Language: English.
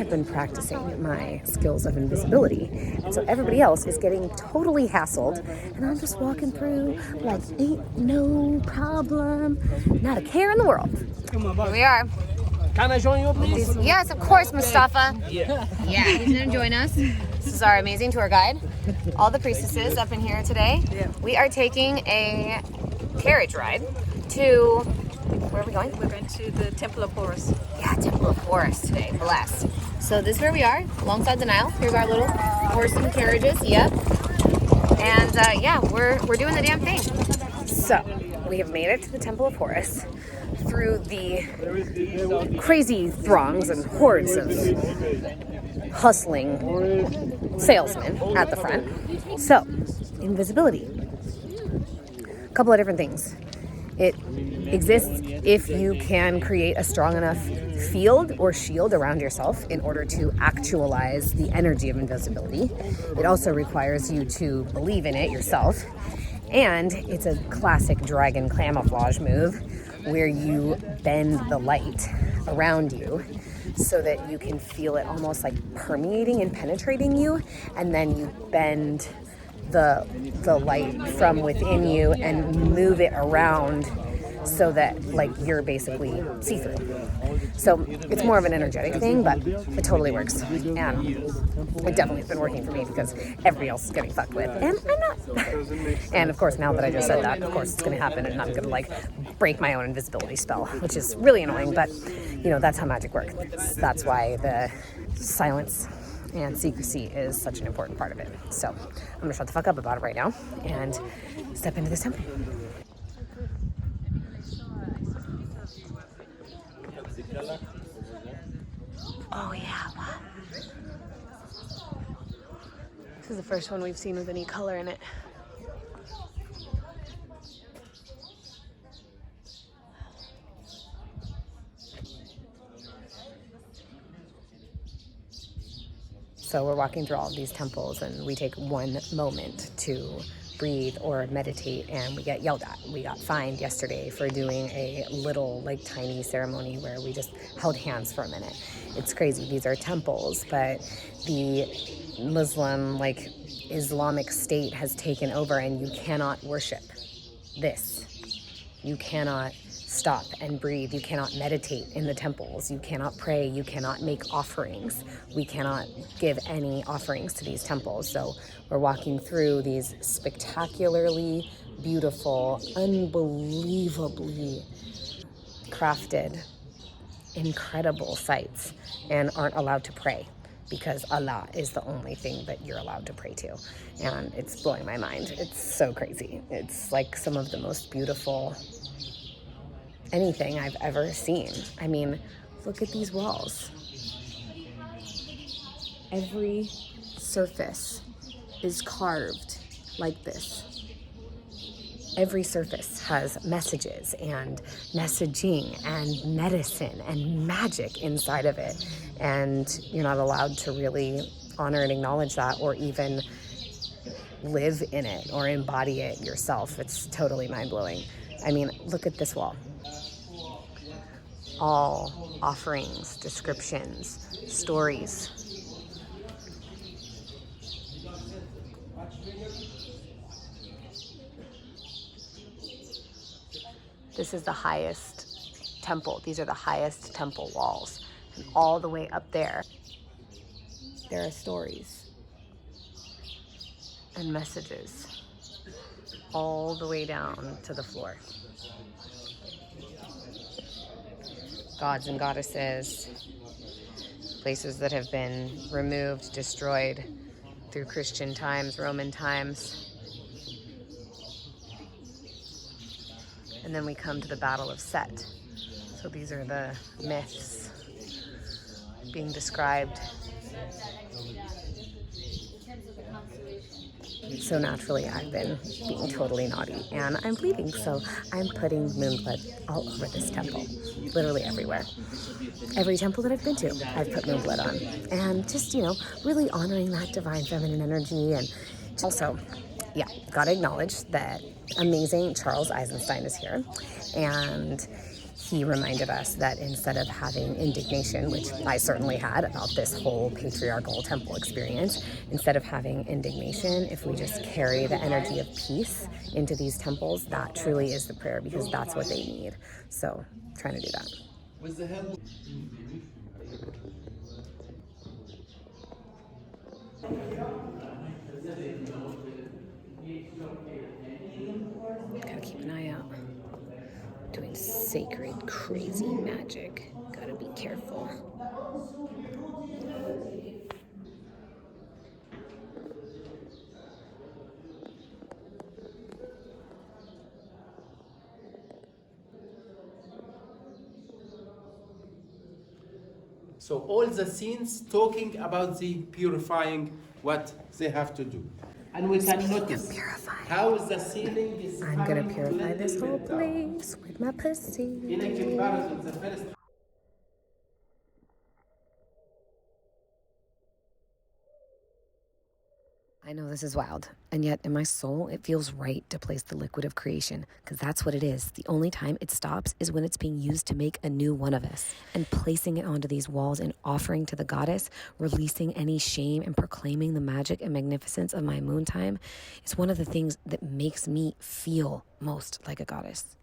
have been practicing my skills of invisibility, and so everybody else is getting totally hassled, and I'm just walking through like ain't no problem, not a care in the world. Here we are. Can I join you, please? Yes, of course, Mustafa. Yeah, he's gonna join us. This is our amazing tour guide. All the priestesses up in here today. Yeah. We are taking a carriage ride to, where are we going? We're going to the Temple of Horus. Yeah, Temple of Horus today, blessed. So this is where we are, alongside the Nile. Here's our little horse and carriages, yep. And yeah, we're doing the damn thing. So, we have made it to the Temple of Horus through the crazy throngs and hordes of hustling salesmen at the front. So, invisibility. A couple of different things. It exists if you can create a strong enough field or shield around yourself in order to actualize the energy of invisibility. It also requires you to believe in it yourself. And it's a classic dragon camouflage move where you bend the light around you so that you can feel it almost like permeating and penetrating you, and then you bend the light from within you and move it around so that like you're basically see-through. So it's more of an energetic thing, but it totally works. And it definitely has been working for me because everybody else is getting fucked with, and I'm not. And of course, now that I just said that, of course it's going to happen, and I'm going to like break my own invisibility spell, which is really annoying, but you know, that's how magic works. That's why the silence and secrecy is such an important part of it. So I'm going to shut the fuck up about it right now and step into this temple. Oh yeah, wow. This is the first one we've seen with any color in it. So we're walking through all of these temples, and we take one moment to breathe or meditate, and we get yelled at. We got fined yesterday for doing a little like tiny ceremony where we just held hands for a minute. It's crazy. These are temples, but the Muslim like Islamic state has taken over, and you cannot worship this. You cannot stop and breathe. You cannot meditate in the temples. You cannot pray. You cannot make offerings. We cannot give any offerings to these temples. So we're walking through these spectacularly beautiful, unbelievably crafted, incredible sites, and aren't allowed to pray because Allah is the only thing that you're allowed to pray to. And it's blowing my mind. It's so crazy. It's like some of the most beautiful anything I've ever seen. I mean, look at these walls. Every surface is carved like this. Every surface has messages and messaging and medicine and magic inside of it. And you're not allowed to really honor and acknowledge that, or even live in it or embody it yourself. It's totally mind-blowing. I mean, look at this wall. All offerings, descriptions, stories. This is the highest temple. These are the highest temple walls. And all the way up there, there are stories and messages all the way down to the floor. Gods and goddesses, places that have been removed, destroyed through Christian times, Roman times. And then we come to the Battle of Set. So these are the myths being described. So naturally, I've been being totally naughty, and I'm bleeding, so I'm putting moon blood all over this temple, literally everywhere. Every temple that I've been to, I've put moon blood on, and just, you know, really honoring that divine feminine energy. And also, yeah, gotta acknowledge that amazing Charles Eisenstein is here, and he reminded us that instead of having indignation, which I certainly had about this whole patriarchal temple experience, instead of having indignation, if we just carry the energy of peace into these temples, that truly is the prayer, because that's what they need. So, trying to do that. Gotta keep an eye out. Doing sacred, crazy magic. Gotta be careful. So all the scenes talking about the purifying what they have to do. And we can notice how the ceiling is I'm gonna coming purify little this whole bit down. place with my pussy. In a comparison, the first I know this is wild, and yet in my soul, it feels right to place the liquid of creation, because that's what it is. The only time it stops is when it's being used to make a new one of us. And placing it onto these walls and offering to the goddess, releasing any shame and proclaiming the magic and magnificence of my moon time is one of the things that makes me feel most like a goddess.